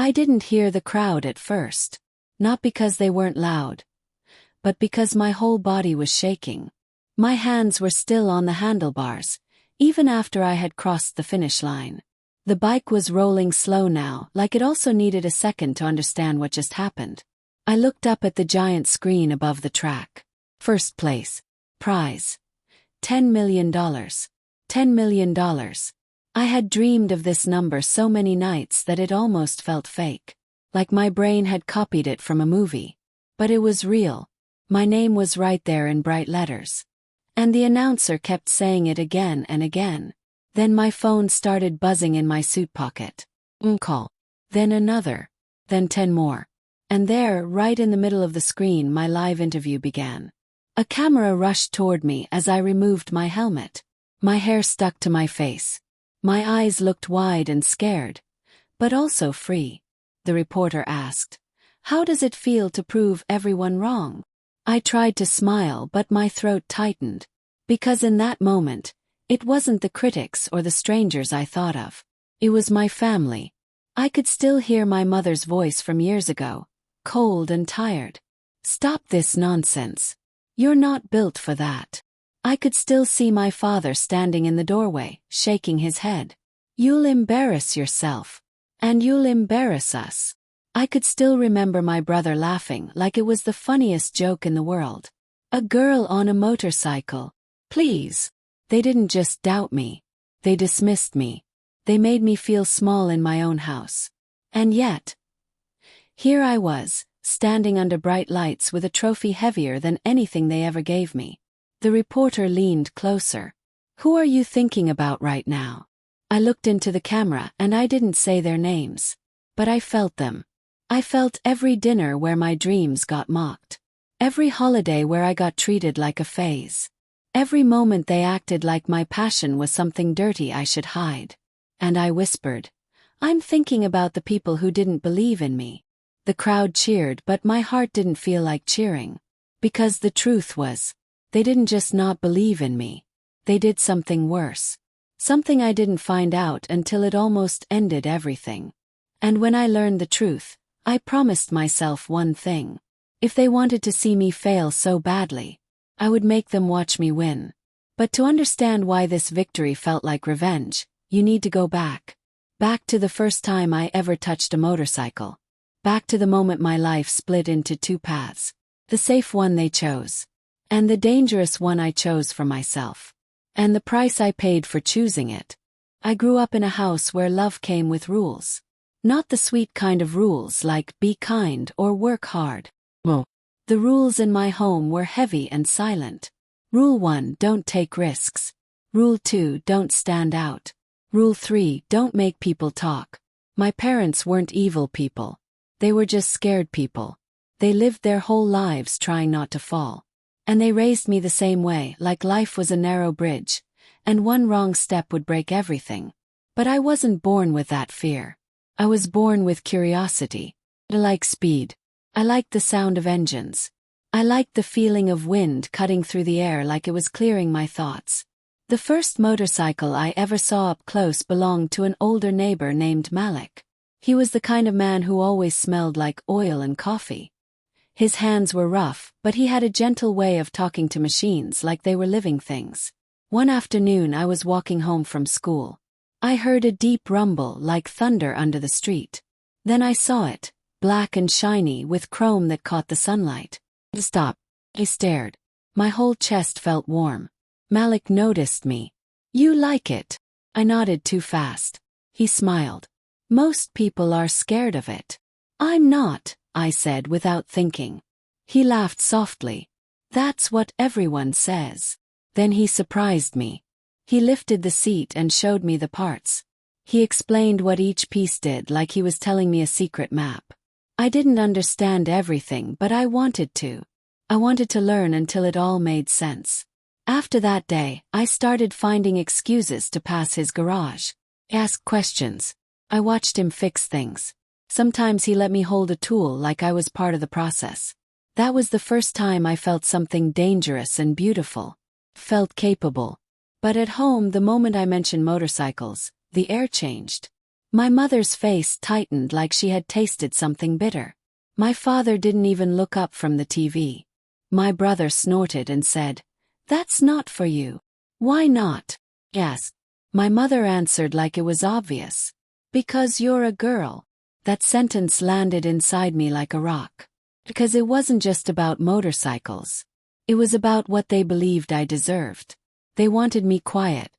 I didn't hear the crowd at first. Not because they weren't loud, but because my whole body was shaking. My hands were still on the handlebars, even after I had crossed the finish line. The bike was rolling slow now, like it also needed a second to understand what just happened. I looked up at the giant screen above the track. First place. Prize. $10 million. $10 million. I had dreamed of this number so many nights that it almost felt fake. Like my brain had copied it from a movie. But it was real. My name was right there in bright letters. And the announcer kept saying it again and again. Then my phone started buzzing in my suit pocket. Call. Then another. Then 10 more. And there, right in the middle of the screen, my live interview began. A camera rushed toward me as I removed my helmet. My hair stuck to my face. My eyes looked wide and scared, but also free. The reporter asked, "How does it feel to prove everyone wrong?" I tried to smile, but my throat tightened. Because in that moment, it wasn't the critics or the strangers I thought of. It was my family. I could still hear my mother's voice from years ago, cold and tired. "Stop this nonsense. You're not built for that." I could still see my father standing in the doorway, shaking his head. "You'll embarrass yourself. And you'll embarrass us." I could still remember my brother laughing like it was the funniest joke in the world. A girl on a motorcycle. Please. They didn't just doubt me. They dismissed me. They made me feel small in my own house. And yet, here I was, standing under bright lights with a trophy heavier than anything they ever gave me. The reporter leaned closer. "Who are you thinking about right now?" I looked into the camera and I didn't say their names. But I felt them. I felt every dinner where my dreams got mocked. Every holiday where I got treated like a phase. Every moment they acted like my passion was something dirty I should hide. And I whispered, "I'm thinking about the people who didn't believe in me." The crowd cheered, but my heart didn't feel like cheering. Because the truth was, they didn't just not believe in me. They did something worse. Something I didn't find out until it almost ended everything. And when I learned the truth, I promised myself one thing. If they wanted to see me fail so badly, I would make them watch me win. But to understand why this victory felt like revenge, you need to go back. Back to the first time I ever touched a motorcycle. Back to the moment my life split into two paths. The safe one they chose. And the dangerous one I chose for myself. And the price I paid for choosing it. I grew up in a house where love came with rules. Not the sweet kind of rules like be kind or work hard. No. The rules in my home were heavy and silent. Rule 1, don't take risks. Rule 2, don't stand out. Rule 3, don't make people talk. My parents weren't evil people. They were just scared people. They lived their whole lives trying not to fall. And they raised me the same way, like life was a narrow bridge, and one wrong step would break everything. But I wasn't born with that fear. I was born with curiosity. I like speed. I liked the sound of engines. I liked the feeling of wind cutting through the air like it was clearing my thoughts. The first motorcycle I ever saw up close belonged to an older neighbor named Malik. He was the kind of man who always smelled like oil and coffee. His hands were rough, but he had a gentle way of talking to machines like they were living things. One afternoon I was walking home from school. I heard a deep rumble like thunder under the street. Then I saw it, black and shiny with chrome that caught the sunlight. Stop. I stared. My whole chest felt warm. Malik noticed me. "You like it?" I nodded too fast. He smiled. "Most people are scared of it." "I'm not," I said without thinking. He laughed softly. "That's what everyone says." Then he surprised me. He lifted the seat and showed me the parts. He explained what each piece did like he was telling me a secret map. I didn't understand everything, but I wanted to. I wanted to learn until it all made sense. After that day, I started finding excuses to pass his garage. Ask questions. I watched him fix things. Sometimes he let me hold a tool like I was part of the process. That was the first time I felt something dangerous and beautiful. Felt capable. But at home, the moment I mentioned motorcycles, the air changed. My mother's face tightened like she had tasted something bitter. My father didn't even look up from the TV. My brother snorted and said, "That's not for you." "Why not?" "Yes." My mother answered like it was obvious. "Because you're a girl." That sentence landed inside me like a rock. Because it wasn't just about motorcycles. It was about what they believed I deserved. They wanted me quiet,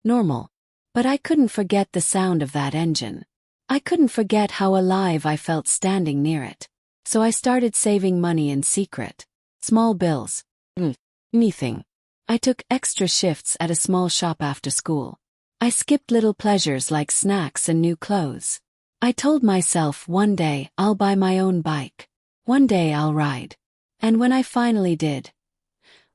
normal. But I couldn't forget the sound of that engine. I couldn't forget how alive I felt standing near it. So I started saving money in secret. Small bills. Anything. I took extra shifts at a small shop after school. I skipped little pleasures like snacks and new clothes. I told myself one day I'll buy my own bike. One day I'll ride. And when I finally did,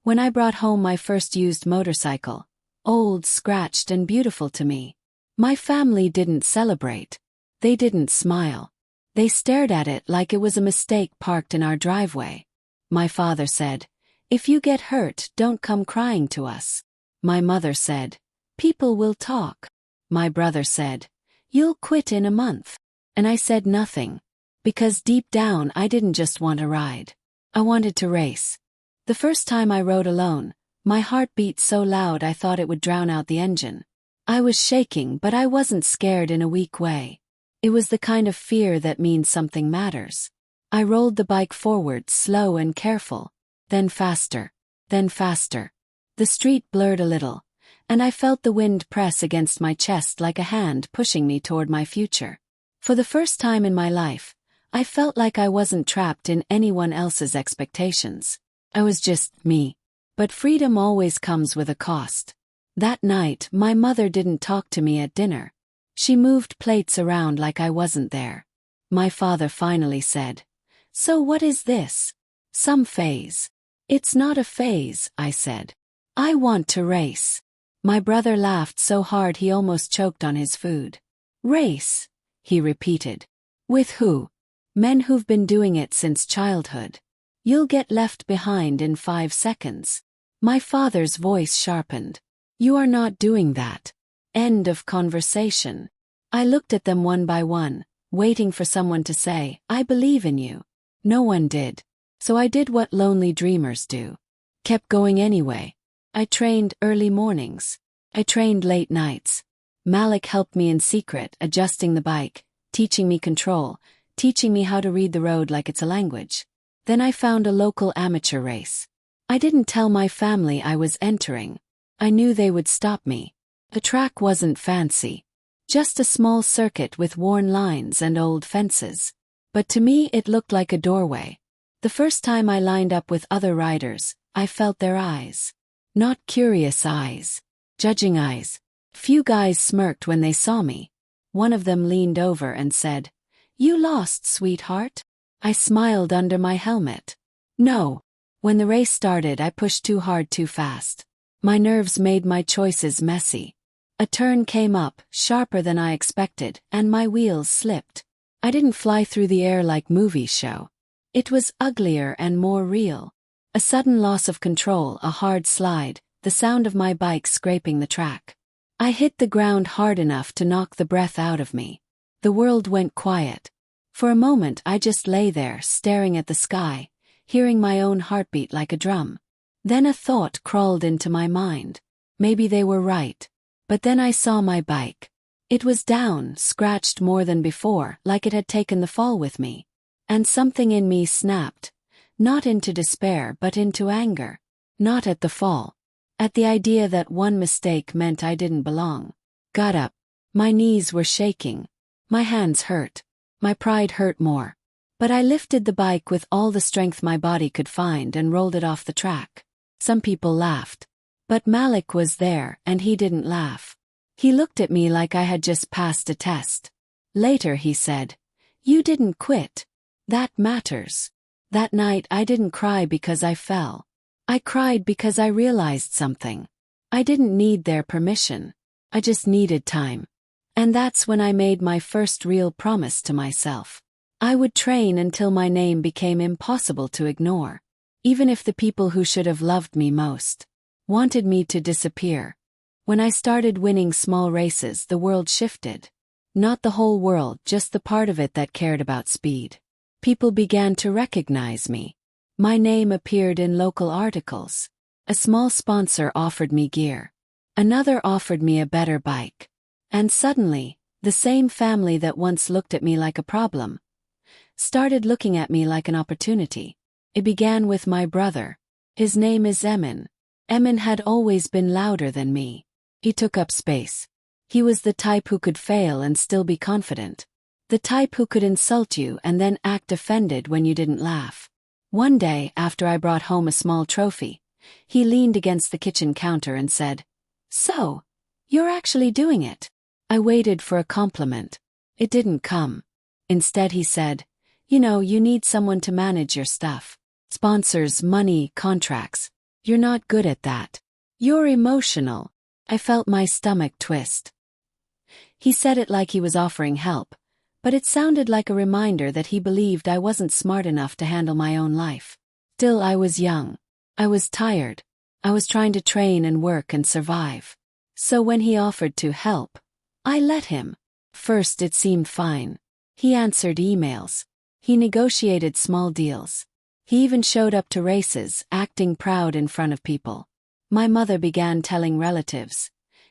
when I brought home my first used motorcycle, old, scratched and beautiful to me, my family didn't celebrate. They didn't smile. They stared at it like it was a mistake parked in our driveway. My father said, "If you get hurt, don't come crying to us." My mother said, "People will talk." My brother said, "You'll quit in a month." And I said nothing. Because deep down I didn't just want a ride. I wanted to race. The first time I rode alone, my heart beat so loud I thought it would drown out the engine. I was shaking, but I wasn't scared in a weak way. It was the kind of fear that means something matters. I rolled the bike forward, slow and careful, then faster, then faster. The street blurred a little, and I felt the wind press against my chest like a hand pushing me toward my future. For the first time in my life, I felt like I wasn't trapped in anyone else's expectations. I was just me. But freedom always comes with a cost. That night, my mother didn't talk to me at dinner. She moved plates around like I wasn't there. My father finally said, "So what is this?" "Some phase." "It's not a phase," I said. "I want to race." My brother laughed so hard he almost choked on his food. "Race," he repeated. "With who?" "Men who've been doing it since childhood. You'll get left behind in 5 seconds." My father's voice sharpened. "You are not doing that." End of conversation. I looked at them one by one, waiting for someone to say, "I believe in you." No one did. So I did what lonely dreamers do. Kept going anyway. I trained early mornings. I trained late nights. Malik helped me in secret, adjusting the bike, teaching me control, teaching me how to read the road like it's a language. Then I found a local amateur race. I didn't tell my family I was entering. I knew they would stop me. The track wasn't fancy. Just a small circuit with worn lines and old fences. But to me it looked like a doorway. The first time I lined up with other riders, I felt their eyes. Not curious eyes. Judging eyes. Few guys smirked when they saw me. One of them leaned over and said, "You lost, sweetheart?" I smiled under my helmet. "No." When the race started, I pushed too hard too fast. My nerves made my choices messy. A turn came up, sharper than I expected, and my wheels slipped. I didn't fly through the air like movies show. It was uglier and more real. A sudden loss of control, a hard slide, the sound of my bike scraping the track. I hit the ground hard enough to knock the breath out of me. The world went quiet. For a moment I just lay there, staring at the sky, hearing my own heartbeat like a drum. Then a thought crawled into my mind. Maybe they were right. But then I saw my bike. It was down, scratched more than before, like it had taken the fall with me. And something in me snapped. Not into despair but into anger. Not at the fall. At the idea that one mistake meant I didn't belong. Got up. My knees were shaking. My hands hurt. My pride hurt more. But I lifted the bike with all the strength my body could find and rolled it off the track. Some people laughed. But Malik was there, and he didn't laugh. He looked at me like I had just passed a test. Later he said, "You didn't quit. That matters." That night I didn't cry because I fell. I cried because I realized something. I didn't need their permission. I just needed time. And that's when I made my first real promise to myself. I would train until my name became impossible to ignore. Even if the people who should have loved me most wanted me to disappear. When I started winning small races, the world shifted. Not the whole world, just the part of it that cared about speed. People began to recognize me. My name appeared in local articles. A small sponsor offered me gear. Another offered me a better bike. And suddenly, the same family that once looked at me like a problem started looking at me like an opportunity. It began with my brother. His name is Emin. Emin had always been louder than me. He took up space. He was the type who could fail and still be confident. The type who could insult you and then act offended when you didn't laugh. One day, after I brought home a small trophy, he leaned against the kitchen counter and said, "So, you're actually doing it." I waited for a compliment. It didn't come. Instead he said, "You know, you need someone to manage your stuff. Sponsors, money, contracts. You're not good at that. You're emotional." I felt my stomach twist. He said it like he was offering help, but it sounded like a reminder that he believed I wasn't smart enough to handle my own life. Still, I was young. I was tired. I was trying to train and work and survive. So when he offered to help, I let him. First it seemed fine. He answered emails. He negotiated small deals. He even showed up to races, acting proud in front of people. My mother began telling relatives,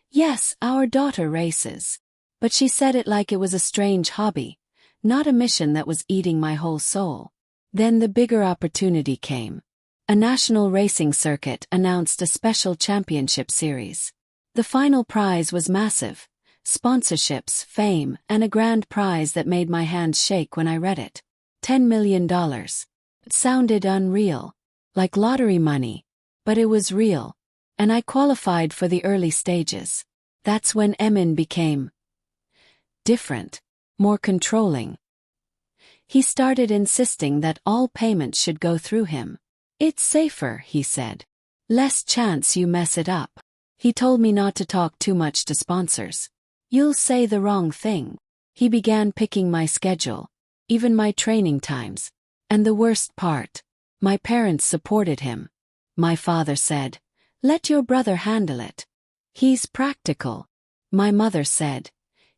"Yes, our daughter races." But she said it like it was a strange hobby, not a mission that was eating my whole soul. Then the bigger opportunity came. A national racing circuit announced a special championship series. The final prize was massive. Sponsorships, fame, and a grand prize that made my hands shake when I read it. $10 million. It sounded unreal, like lottery money, but it was real. And I qualified for the early stages. That's when Emin became different, more controlling. He started insisting that all payments should go through him. "It's safer," he said. "Less chance you mess it up." He told me not to talk too much to sponsors. "You'll say the wrong thing." He began picking my schedule, even my training times. And the worst part, my parents supported him. My father said, "Let your brother handle it. He's practical." My mother said,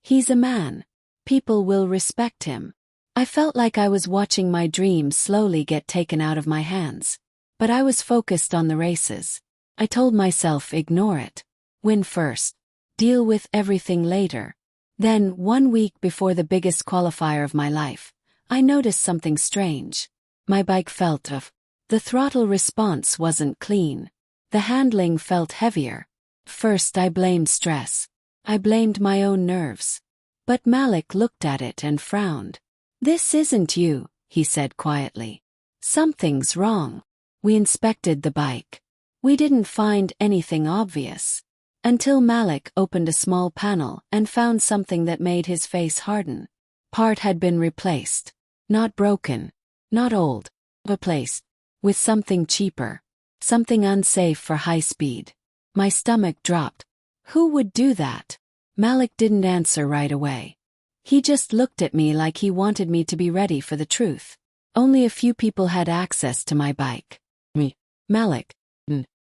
"He's a man. People will respect him." I felt like I was watching my dreams slowly get taken out of my hands. But I was focused on the races. I told myself, ignore it. Win first. Deal with everything later. Then, 1 week before the biggest qualifier of my life, I noticed something strange. My bike felt off. The throttle response wasn't clean. The handling felt heavier. First I blamed stress. I blamed my own nerves. But Malik looked at it and frowned. "This isn't you," he said quietly. "Something's wrong." We inspected the bike. We didn't find anything obvious. Until Malik opened a small panel and found something that made his face harden. Part had been replaced. Not broken. Not old. Replaced. With something cheaper. Something unsafe for high speed. My stomach dropped. Who would do that? Malik didn't answer right away. He just looked at me like he wanted me to be ready for the truth. Only a few people had access to my bike. Me. Malik.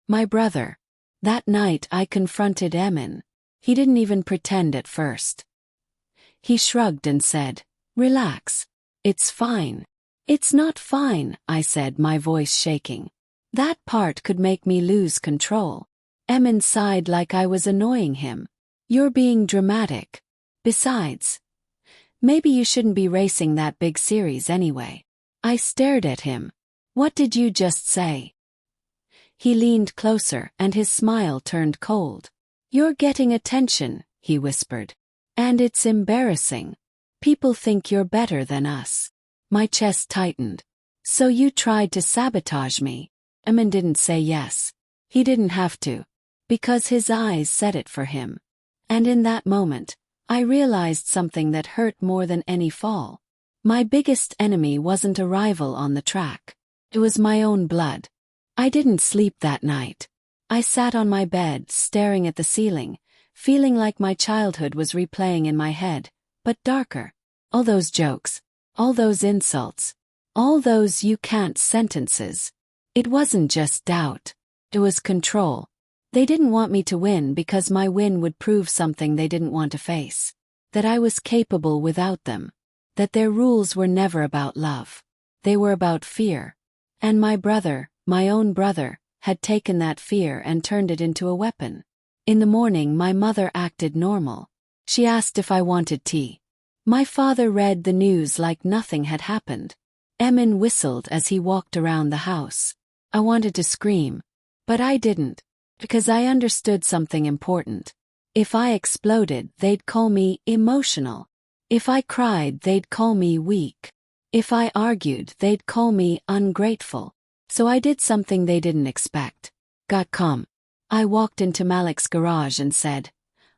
My brother. That night I confronted Emin. He didn't even pretend at first. He shrugged and said, "Relax. It's fine." "It's not fine," I said, my voice shaking. That part could make me lose control. Emin sighed like I was annoying him. "You're being dramatic. Besides, maybe you shouldn't be racing that big series anyway." I stared at him. "What did you just say?" He leaned closer and his smile turned cold. "You're getting attention," he whispered. "And it's embarrassing. People think you're better than us." My chest tightened. "So you tried to sabotage me?" Emin didn't say yes. He didn't have to. Because his eyes said it for him. And in that moment, I realized something that hurt more than any fall. My biggest enemy wasn't a rival on the track. It was my own blood. I didn't sleep that night. I sat on my bed, staring at the ceiling, feeling like my childhood was replaying in my head, but darker. All those jokes. All those insults. All those "you can't" sentences. It wasn't just doubt. It was control. They didn't want me to win because my win would prove something they didn't want to face. that I was capable without them, that their rules were never about love. They were about fear. And my brother, my own brother, had taken that fear and turned it into a weapon. In the morning my mother acted normal. She asked if I wanted tea. My father read the news like nothing had happened. Emin whistled as he walked around the house. I wanted to scream, but I didn't, because I understood something important. If I exploded, they'd call me emotional. If I cried, they'd call me weak. If I argued, they'd call me ungrateful. So I did something they didn't expect. Got calm. I walked into Malik's garage and said,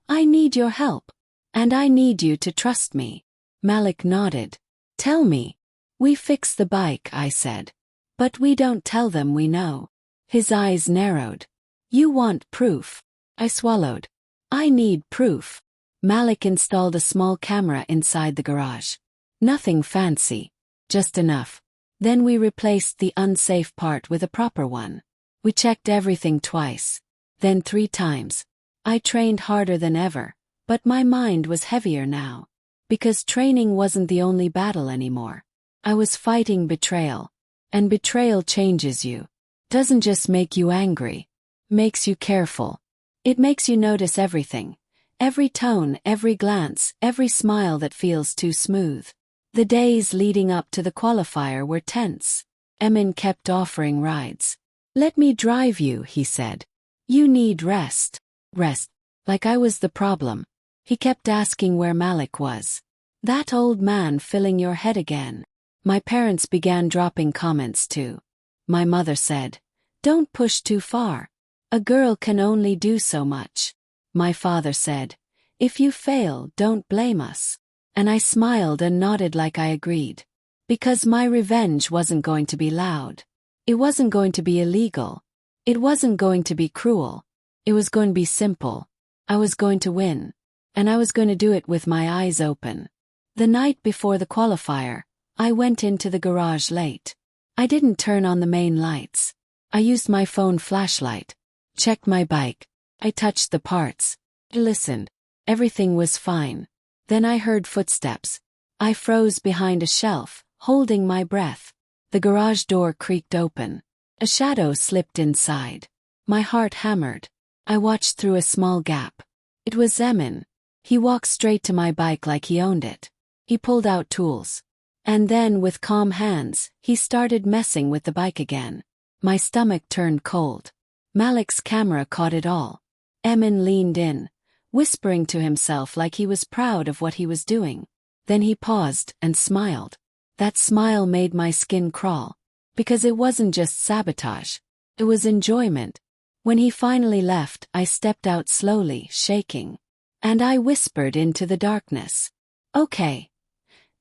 "I need your help. And I need you to trust me." Malik nodded. "Tell me." "We fix the bike," I said. "But we don't tell them we know." His eyes narrowed. "You want proof." I swallowed. "I need proof." Malik installed a small camera inside the garage. Nothing fancy. Just enough. Then we replaced the unsafe part with a proper one. We checked everything twice. Then 3 times. I trained harder than ever, but my mind was heavier now. Because training wasn't the only battle anymore. I was fighting betrayal. And betrayal changes you. Doesn't just make you angry. Makes you careful. It makes you notice everything. Every tone, every glance, every smile that feels too smooth. The days leading up to the qualifier were tense. Emin kept offering rides. "Let me drive you," he said. "You need rest." Rest. Like I was the problem. He kept asking where Malik was. "That old man filling your head again." My parents began dropping comments too. My mother said, "Don't push too far. A girl can only do so much." My father said, "If you fail, don't blame us." And I smiled and nodded like I agreed. Because my revenge wasn't going to be loud. It wasn't going to be illegal. It wasn't going to be cruel. It was going to be simple. I was going to win. And I was going to do it with my eyes open. The night before the qualifier, I went into the garage late. I didn't turn on the main lights. I used my phone flashlight. Checked my bike. I touched the parts. Listened. Everything was fine. Then I heard footsteps. I froze behind a shelf, holding my breath. The garage door creaked open. A shadow slipped inside. My heart hammered. I watched through a small gap. It was Emin. He walked straight to my bike like he owned it. He pulled out tools. And then, with calm hands, he started messing with the bike again. My stomach turned cold. Malik's camera caught it all. Emin leaned in, whispering to himself like he was proud of what he was doing. Then he paused and smiled. That smile made my skin crawl. Because it wasn't just sabotage. It was enjoyment. When he finally left, I stepped out slowly, shaking. And I whispered into the darkness. "Okay.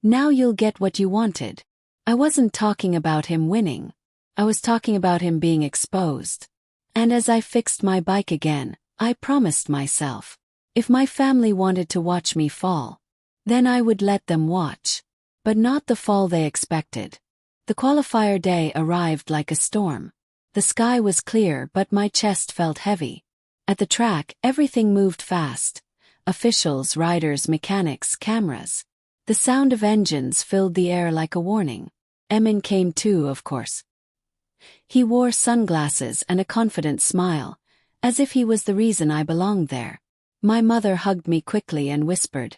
Now you'll get what you wanted." I wasn't talking about him winning. I was talking about him being exposed. And as I fixed my bike again, I promised myself. If my family wanted to watch me fall, then I would let them watch. But not the fall they expected. The qualifier day arrived like a storm. The sky was clear, but my chest felt heavy. At the track, everything moved fast. Officials, riders, mechanics, cameras. The sound of engines filled the air like a warning. Emin came too, of course. He wore sunglasses and a confident smile, as if he was the reason I belonged there. My mother hugged me quickly and whispered,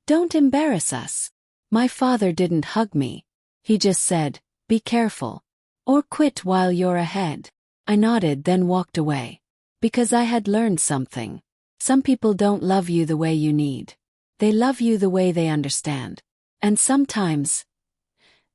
"Don't embarrass us." My father didn't hug me. He just said, "Be careful. Or quit while you're ahead." I nodded, then walked away. Because I had learned something. Some people don't love you the way you need. They love you the way they understand. And sometimes,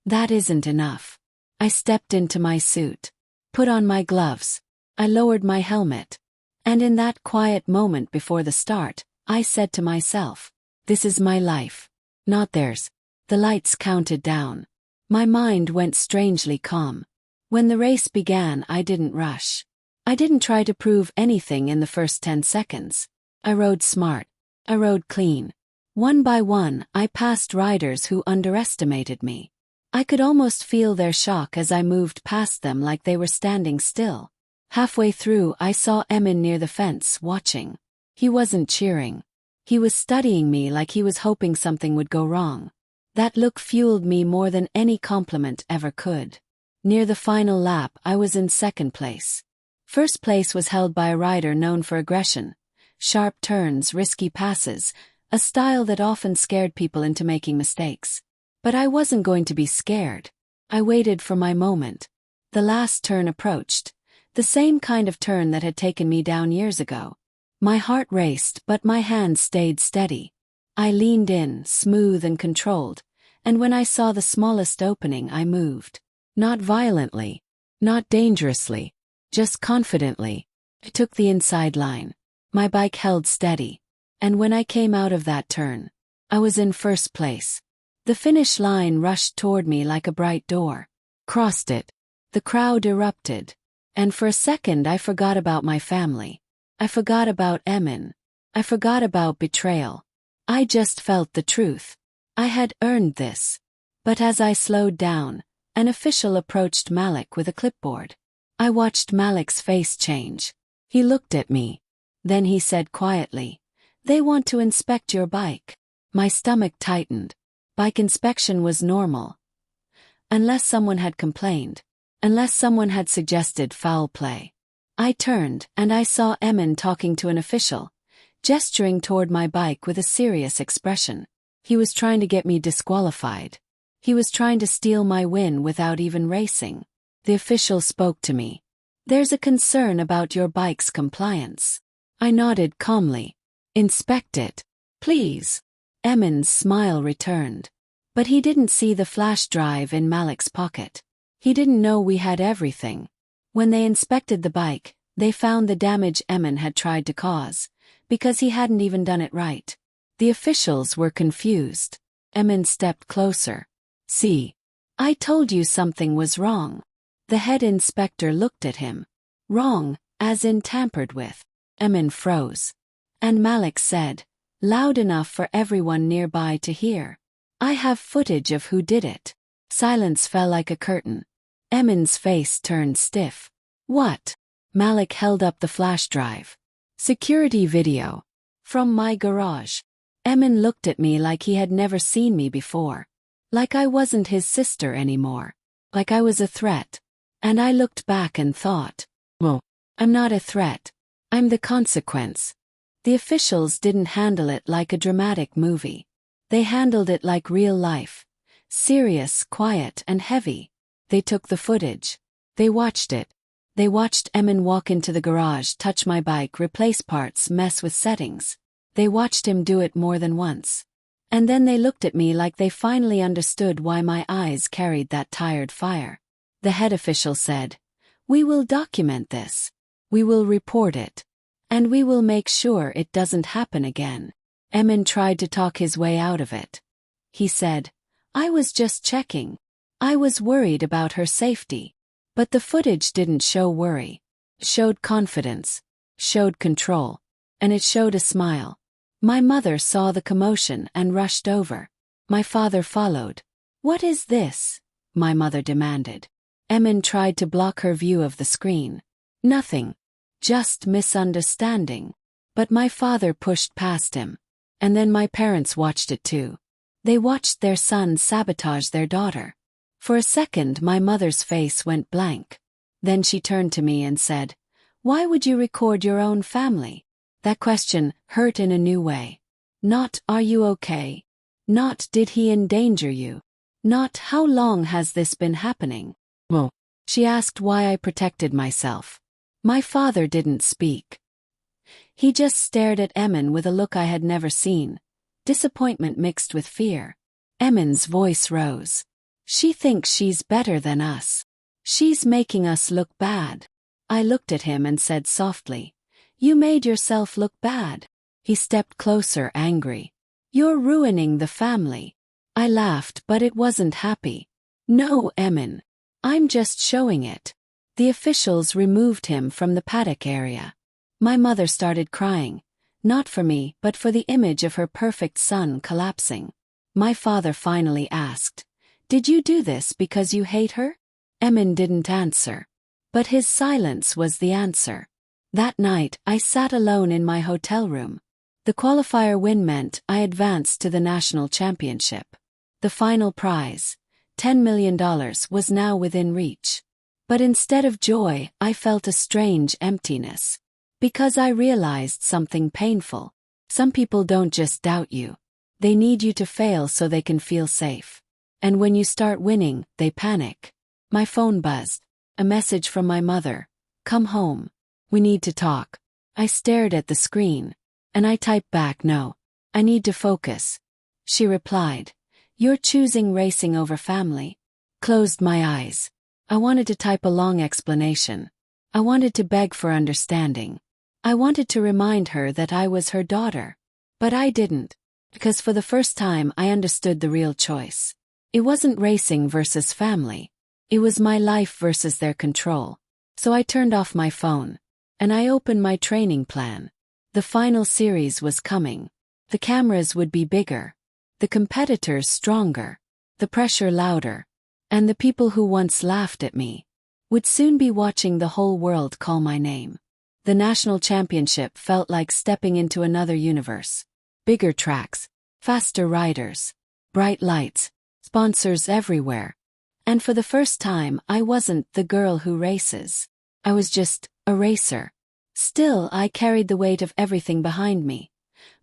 that isn't enough. I stepped into my suit. Put on my gloves. I lowered my helmet. And in that quiet moment before the start, I said to myself, "This is my life. Not theirs." The lights counted down. My mind went strangely calm. When the race began, I didn't rush. I didn't try to prove anything in the first 10 seconds. I rode smart. I rode clean. One by one, I passed riders who underestimated me. I could almost feel their shock as I moved past them like they were standing still. Halfway through, I saw Emin near the fence, watching. He wasn't cheering. He was studying me like he was hoping something would go wrong. That look fueled me more than any compliment ever could. Near the final lap, I was in second place. First place was held by a rider known for aggression, sharp turns, risky passes, a style that often scared people into making mistakes. But I wasn't going to be scared. I waited for my moment. The last turn approached, the same kind of turn that had taken me down years ago. My heart raced, but my hands stayed steady. I leaned in, smooth and controlled, and when I saw the smallest opening, I moved. Not violently, not dangerously, just confidently. I took the inside line. My bike held steady, and when I came out of that turn, I was in first place. The finish line rushed toward me like a bright door. Crossed it. The crowd erupted. And for a second I forgot about my family. I forgot about Emin. I forgot about betrayal. I just felt the truth. I had earned this. But as I slowed down, an official approached Malik with a clipboard. I watched Malik's face change. He looked at me. Then he said quietly, "They want to inspect your bike." My stomach tightened. Bike inspection was normal. Unless someone had complained. Unless someone had suggested foul play. I turned, and I saw Emin talking to an official, gesturing toward my bike with a serious expression. He was trying to get me disqualified. He was trying to steal my win without even racing. The official spoke to me. "There's a concern about your bike's compliance." I nodded calmly. "Inspect it, please." Emin's smile returned. But he didn't see the flash drive in Malik's pocket. He didn't know we had everything. When they inspected the bike, they found the damage Emin had tried to cause, because he hadn't even done it right. The officials were confused. Emin stepped closer. "See, I told you something was wrong." The head inspector looked at him. "Wrong, as in tampered with." Emin froze. And Malik said, loud enough for everyone nearby to hear, "I have footage of who did it." Silence fell like a curtain. Emin's face turned stiff. "What?" Malik held up the flash drive. "Security video. From my garage." Emin looked at me like he had never seen me before. Like I wasn't his sister anymore. Like I was a threat. And I looked back and thought, "Well, I'm not a threat. I'm the consequence." The officials didn't handle it like a dramatic movie. They handled it like real life. Serious, quiet, and heavy. They took the footage. They watched it. They watched Emin walk into the garage, touch my bike, replace parts, mess with settings. They watched him do it more than once. And then they looked at me like they finally understood why my eyes carried that tired fire. The head official said, "We will document this. We will report it. And we will make sure it doesn't happen again." Emin tried to talk his way out of it. He said, "I was just checking. I was worried about her safety." But the footage didn't show worry. It showed confidence. Showed control. And it showed a smile. My mother saw the commotion and rushed over. My father followed. "What is this?" my mother demanded. Emin tried to block her view of the screen. "Nothing. Just misunderstanding." But my father pushed past him. And then my parents watched it too. They watched their son sabotage their daughter. For a second my mother's face went blank. Then she turned to me and said, "Why would you record your own family?" That question hurt in a new way. Not, "Are you okay?" Not, "Did he endanger you?" Not, "How long has this been happening?" Well, she asked why I protected myself. My father didn't speak. He just stared at Emin with a look I had never seen. Disappointment mixed with fear. Emin's voice rose. "She thinks she's better than us. She's making us look bad." I looked at him and said softly, "You made yourself look bad." He stepped closer, angry. "You're ruining the family." I laughed, but it wasn't happy. "No, Emin. I'm just showing it." The officials removed him from the paddock area. My mother started crying. Not for me, but for the image of her perfect son collapsing. My father finally asked, "Did you do this because you hate her?" Emin didn't answer. But his silence was the answer. That night, I sat alone in my hotel room. The qualifier win meant I advanced to the national championship. The final prize, $10 million, was now within reach. But instead of joy, I felt a strange emptiness. Because I realized something painful. Some people don't just doubt you. They need you to fail so they can feel safe. And when you start winning, they panic. My phone buzzed. A message from my mother. Come home. We need to talk. I stared at the screen. And I typed back, no. I need to focus. She replied, you're choosing racing over family. Closed my eyes. I wanted to type a long explanation. I wanted to beg for understanding. I wanted to remind her that I was her daughter. But I didn't. Because for the first time I understood the real choice. It wasn't racing versus family. It was my life versus their control. So I turned off my phone. And I opened my training plan. The final series was coming. The cameras would be bigger. The competitors stronger. The pressure louder. And the people who once laughed at me would soon be watching the whole world call my name. The national championship felt like stepping into another universe. Bigger tracks, faster riders, bright lights, sponsors everywhere. And for the first time, I wasn't the girl who races. I was just a racer. Still, I carried the weight of everything behind me.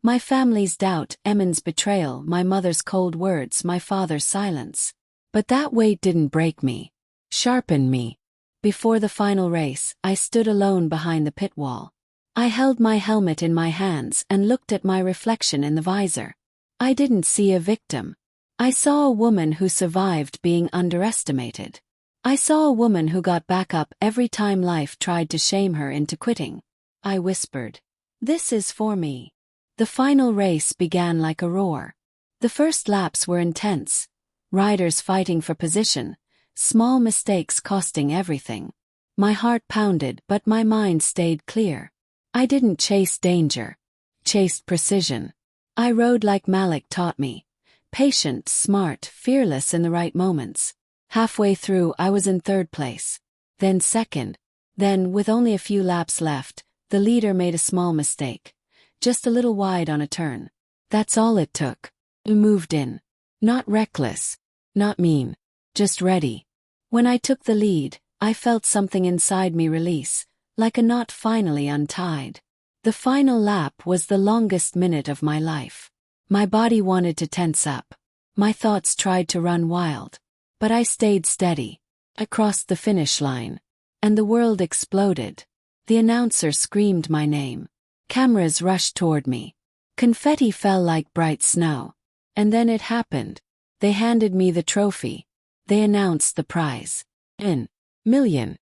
My family's doubt, Emin's betrayal, my mother's cold words, my father's silence. But that weight didn't break me. Sharpened me. Before the final race, I stood alone behind the pit wall. I held my helmet in my hands and looked at my reflection in the visor. I didn't see a victim. I saw a woman who survived being underestimated. I saw a woman who got back up every time life tried to shame her into quitting. I whispered, "This is for me." The final race began like a roar. The first laps were intense. Riders fighting for position, small mistakes costing everything. My heart pounded, but my mind stayed clear. I didn't chase danger. Chased precision. I rode like Malik taught me. Patient, smart, fearless in the right moments. Halfway through, I was in third place. Then second. Then, with only a few laps left, the leader made a small mistake. Just a little wide on a turn. That's all it took. I moved in. Not reckless. Not mean. Just ready. When I took the lead, I felt something inside me release, like a knot finally untied. The final lap was the longest minute of my life. My body wanted to tense up. My thoughts tried to run wild. But I stayed steady. I crossed the finish line. And the world exploded. The announcer screamed my name. Cameras rushed toward me. Confetti fell like bright snow. And then it happened. They handed me the trophy. They announced the prize. $1 million.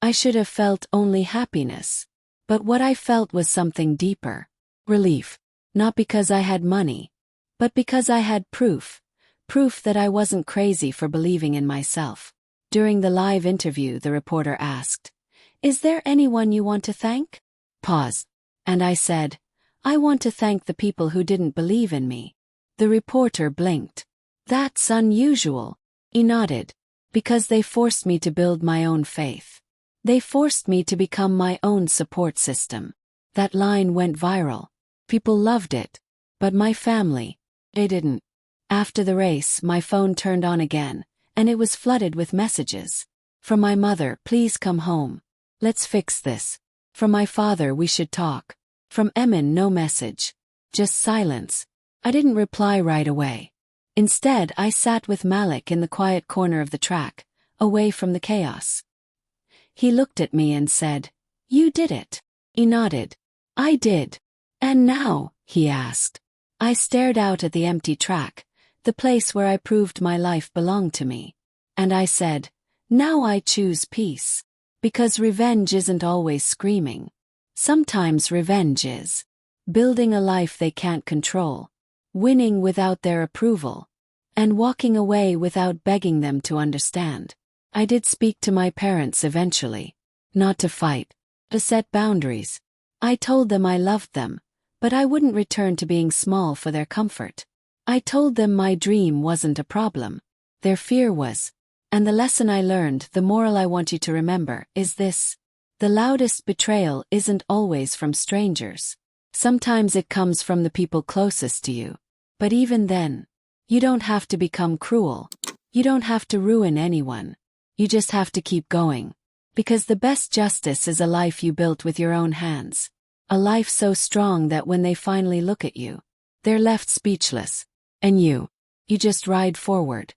I should have felt only happiness. But what I felt was something deeper. Relief. Not because I had money. But because I had proof. Proof that I wasn't crazy for believing in myself. During the live interview, the reporter asked, "Is there anyone you want to thank?" Pause. And I said, "I want to thank the people who didn't believe in me." The reporter blinked. "That's unusual." He nodded. "Because they forced me to build my own faith. They forced me to become my own support system." That line went viral. People loved it. But my family, they didn't. After the race, my phone turned on again, and it was flooded with messages. From my mother, "Please come home. Let's fix this." From my father, "We should talk." From Emin, no message. Just silence. I didn't reply right away. Instead, I sat with Malik in the quiet corner of the track, away from the chaos. He looked at me and said, "You did it." He nodded. "I did." "And now?" he asked. I stared out at the empty track, the place where I proved my life belonged to me. And I said, "Now I choose peace. Because revenge isn't always screaming. Sometimes revenge is building a life they can't control, winning without their approval, and walking away without begging them to understand." I did speak to my parents eventually. Not to fight. To set boundaries. I told them I loved them, but I wouldn't return to being small for their comfort. I told them my dream wasn't a problem. Their fear was. And the lesson I learned, the moral I want you to remember, is this. The loudest betrayal isn't always from strangers. Sometimes it comes from the people closest to you. But even then, you don't have to become cruel. You don't have to ruin anyone. You just have to keep going. Because the best justice is a life you built with your own hands. A life so strong that when they finally look at you, they're left speechless. And you just ride forward.